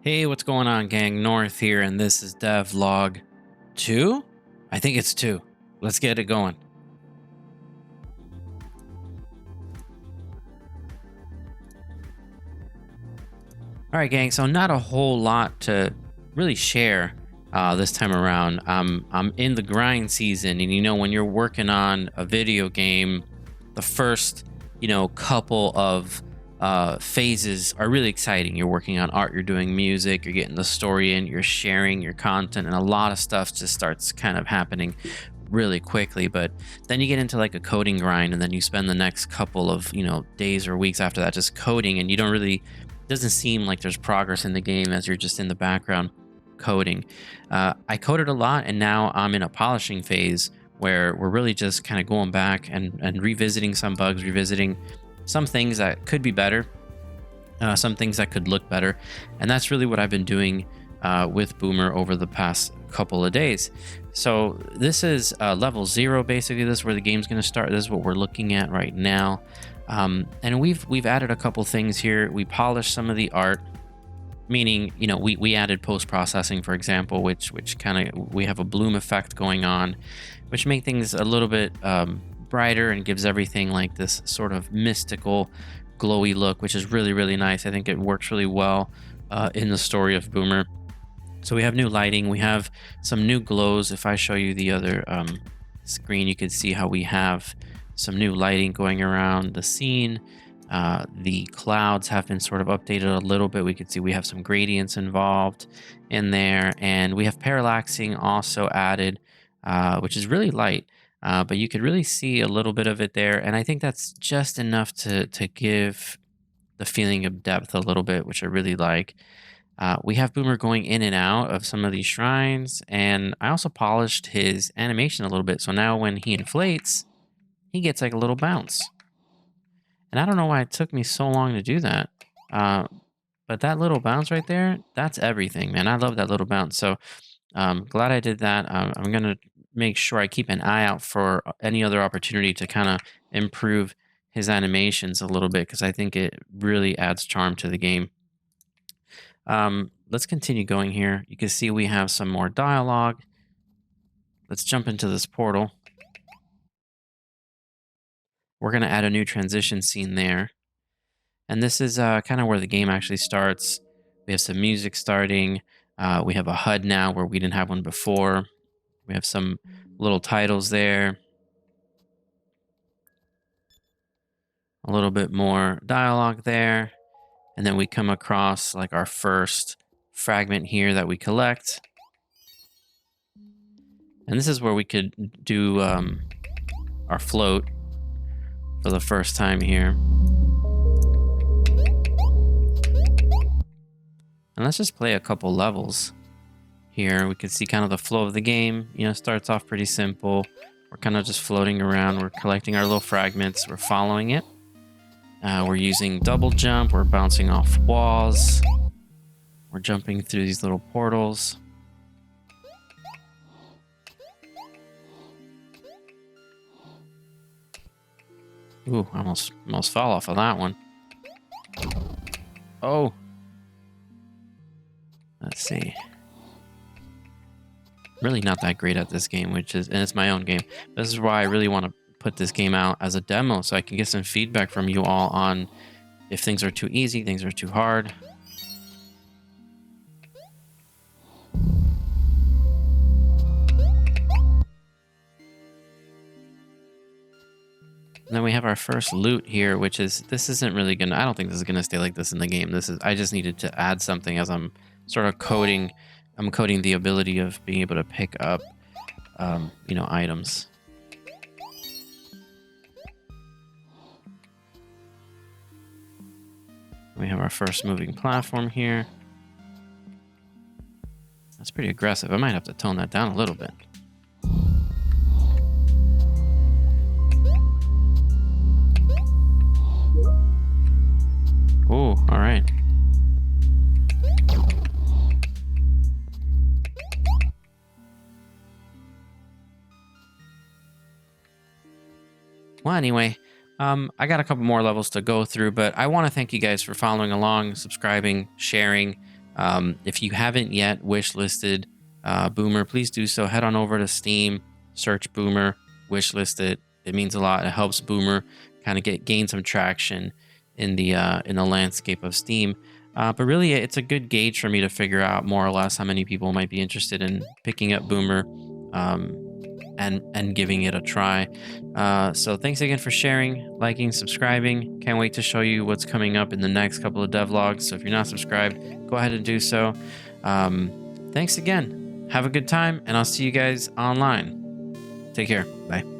Hey, what's going on, gang? North here, and this is Devlog 2? I think it's 2. Let's get it going. All right, gang, so not a whole lot to really share this time around. I'm in the grind season, and when you're working on a video game, the first, couple of phases are really exciting. You're working on art, you're doing music, you're getting the story in, you're sharing your content, and a lot of stuff just starts kind of happening really quickly. But then you get into like a coding grind, and then you spend the next couple of days or weeks after that just coding, and you don't really doesn't seem like there's progress in the game as you're just in the background coding. I coded a lot, and now I'm in a polishing phase where we're really just kind of going back and revisiting some bugs, revisiting some things that could be better, some things that could look better. And that's really what I've been doing with Boomer over the past couple of days. So this is level 0, basically. This is where the game's going to start. This is what we're looking at right now. And we've added a couple things here. We polished some of the art, meaning we added post-processing, for example, which kind of we have a bloom effect going on, which make things a little bit brighter and gives everything like this sort of mystical glowy look, which is really nice. I think it works really well in the story of Boomer. So we have new lighting, we have some new glows. If I show you the other screen, you can see how we have some new lighting going around the scene. The clouds have been sort of updated a little bit. We can see we have some gradients involved in there, and we have parallaxing also added, which is really light, but you could really see a little bit of it there. And I think that's just enough to give the feeling of depth a little bit, which I really like. We have Boomer going in and out of some of these shrines, and I also polished his animation a little bit. So now when he inflates, he gets like a little bounce. And I don't know why it took me so long to do that. But that little bounce right there, that's everything, man. I love that little bounce. So glad I did that. I'm going to make sure I keep an eye out for any other opportunity to kind of improve his animations a little bit, because I think it really adds charm to the game. Let's continue going here. You can see we have some more dialogue. Let's jump into this portal. We're going to add a new transition scene there. And this is kind of where the game actually starts. We have some music starting. We have a HUD now where we didn't have one before. We have some little titles there. A little bit more dialogue there. And then we come across like our first fragment here that we collect. And this is where we could do our float for the first time here. And let's just play a couple levels here. We can see kind of the flow of the game. Starts off pretty simple. We're kind of just floating around. We're collecting our little fragments. We're following it. We're using double jump. We're bouncing off walls. We're jumping through these little portals. Ooh, I almost fell off of that one. Oh. Let's see. Really not that great at this game, and it's my own game. This is why I really want to put this game out as a demo, so I can get some feedback from you all on if things are too easy, things are too hard. And then we have our first loot here, which is, this isn't really gonna, I don't think this is gonna stay like this in the game. I just needed to add something as I'm sort of coding. I'm coding the ability of being able to pick up, items. We have our first moving platform here. That's pretty aggressive. I might have to tone that down a little bit. Ooh, all right. Well, anyway, I got a couple more levels to go through, but I want to thank you guys for following along, subscribing, sharing. If you haven't yet wish listed Boomer, please do so. Head on over to Steam, search Boomer, wish list it. It means a lot. It helps Boomer kind of gain some traction in the landscape of Steam. But really, it's a good gauge for me to figure out more or less how many people might be interested in picking up Boomer and giving it a try. So thanks again for sharing, liking, subscribing. Can't wait to show you what's coming up in the next couple of devlogs. So if you're not subscribed, go ahead and do so. Thanks again. Have a good time, and I'll see you guys online. Take care. Bye.